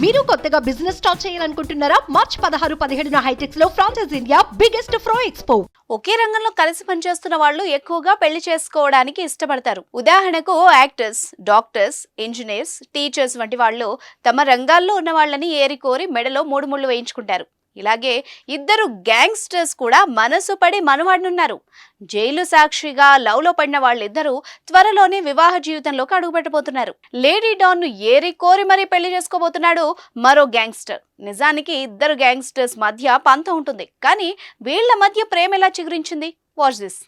మీరు కొత్తగా business start చేయాలనుకుంటున్నారా? మార్చ్ 16-17 హైటెక్స్ లో ఫ్రాన్సెస్ ఇండియా బిగ్గెస్ట్ ఫ్రో ఎక్స్పో. ఒకే రంగంలో కలిసి పనిచేస్తున్న వాళ్ళు ఎక్కువగా పెళ్లి చేసుకోవడానికి ఇష్టపడతారు. ఉదాహరణకు యాక్టర్స్, డాక్టర్స్, ఇంజనీర్స్, టీచర్స్ వంటి వాళ్ళు తమ రంగాల్లో ఉన్న వాళ్ళని ఏరికోరి మెడలో 3 ముళ్ళు వేయించుకుంటారు. ఇలాగే ఇద్దరు గ్యాంగ్స్టర్స్ కూడా మనసు పడి మనవాడనున్నారు. జైలు సాక్షిగా లవ్ లో పడిన వాళ్ళిద్దరూ త్వరలోనే వివాహ జీవితంలోకి అడుగుపెట్టబోతున్నారు. లేడీ డాన్ ను ఏరి కోరి మరీ పెళ్లి చేసుకోబోతున్నాడు మరో గ్యాంగ్స్టర్. నిజానికి ఇద్దరు గ్యాంగ్స్టర్స్ మధ్య పంతం ఉంటుంది, కానీ వీళ్ల మధ్య ప్రేమ ఎలా చిగురించింది? Watch this.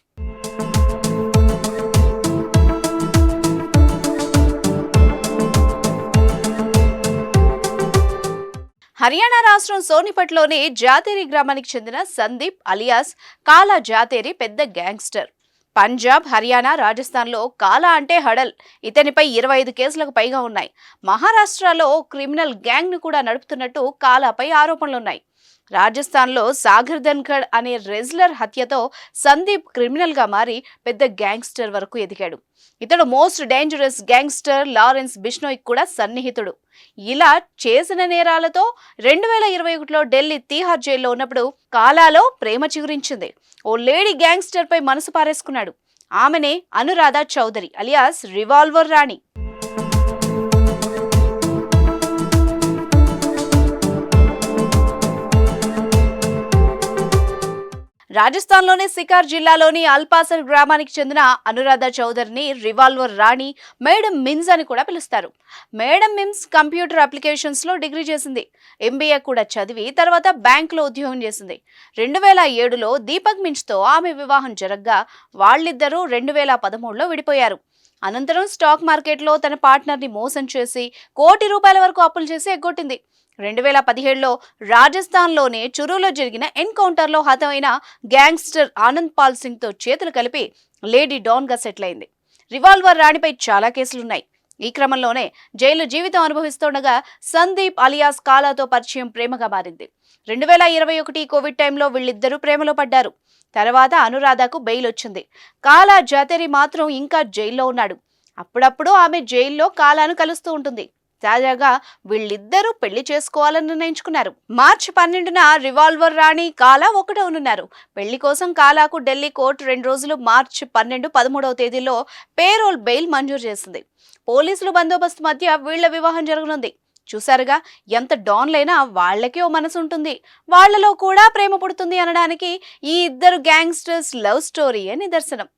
హర్యానా రాష్ట్రం సోనిపట్లోని జాతేరి గ్రామానికి చెందిన సందీప్ అలియాస్ కాలా జాతేరి పెద్ద గ్యాంగ్స్టర్. పంజాబ్, హర్యానా, రాజస్థాన్లో కాలా అంటే హడల్. ఇతనిపై 25 కేసులకు పైగా ఉన్నాయి. మహారాష్ట్రలో క్రిమినల్ గ్యాంగ్ ను కూడా నడుపుతున్నట్టు కాలాపై ఆరోపణలున్నాయి. రాజస్థాన్లో సాగర్ ధన్ఖడ్ అనే రెజ్లర్ హత్యతో సందీప్ క్రిమినల్ గా మారి పెద్ద గ్యాంగ్స్టర్ వరకు ఎదిగాడు. ఇతడు most dangerous gangster Lawrence Bishnoi కూడా సన్నిహితుడు. ఇలా చేసిన నేరాలతో 2021లో ఢిల్లీ తీహార్ జైల్లో ఉన్నప్పుడు కాలాలో ప్రేమ చిగురించింది. ఓ లేడీ గ్యాంగ్స్టర్ పై మనసు పారేసుకున్నాడు. ఆమెనే అనురాధ చౌదరి అలియాస్ రివాల్వర్ రాణి. రాజస్థాన్లోని సికార్ జిల్లాలోని అల్పాసర్ గ్రామానికి చెందిన అనురాధ చౌదరిని రివాల్వర్ రాణి, మేడం మిమ్స్ అని కూడా పిలుస్తారు. మేడం మిమ్స్ కంప్యూటర్ అప్లికేషన్స్ లో డిగ్రీ చేసింది. MBA కూడా చదివి తర్వాత బ్యాంకులో ఉద్యోగం చేసింది. 2007లో దీపక్ మిన్స్ తో ఆమె వివాహం జరగ్గా వాళ్ళిద్దరూ 2013లో విడిపోయారు. అనంతరం స్టాక్ మార్కెట్లో తన పార్ట్నర్ ని మోసం చేసి ₹1 కోటి వరకు అప్పులు చేసి ఎగ్గొట్టింది. 2017లో రాజస్థాన్లోనే చురులో జరిగిన ఎన్కౌంటర్లో హతమైన గ్యాంగ్స్టర్ ఆనంద్ పాల్ సింగ్ తో చేతులు కలిపి లేడీ డాన్ గా సెటిల్ అయింది. రివాల్వర్ రాణిపై చాలా కేసులున్నాయి. ఈ క్రమంలోనే జైలు జీవితం అనుభవిస్తుండగా సందీప్ అలియాస్ కాలాతో పరిచయం ప్రేమగా మారింది. 2021 కోవిడ్ టైంలో వీళ్ళిద్దరూ ప్రేమలో పడ్డారు. తర్వాత అనురాధకు బెయిల్ వచ్చింది. కాలా జాతేరి మాత్రం ఇంకా జైల్లో ఉన్నాడు. అప్పుడప్పుడు ఆమె జైల్లో కాలాను కలుస్తూ ఉంటుంది. తాజాగా వీళ్ళిద్దరూ పెళ్లి చేసుకోవాలని నిర్ణయించుకున్నారు. మార్చి 12న రివాల్వర్ రాణి కాలా ఒకటవనున్నారు. పెళ్లి కోసం కాలాకు ఢిల్లీ కోర్టు 2 రోజులు మార్చి 12, 13వ తేదీలో పేరోల్ బెయిల్ మంజూరు చేసింది. పోలీసులు బందోబస్తు మధ్య వీళ్ల వివాహం జరగనుంది. చూసారుగా, ఎంత డాన్లైనా వాళ్ళకి ఓ మనసు ఉంటుంది, వాళ్లలో కూడా ప్రేమ పుడుతుంది అనడానికి ఈ ఇద్దరు గ్యాంగ్స్టర్స్ లవ్ స్టోరీయే నిదర్శనం.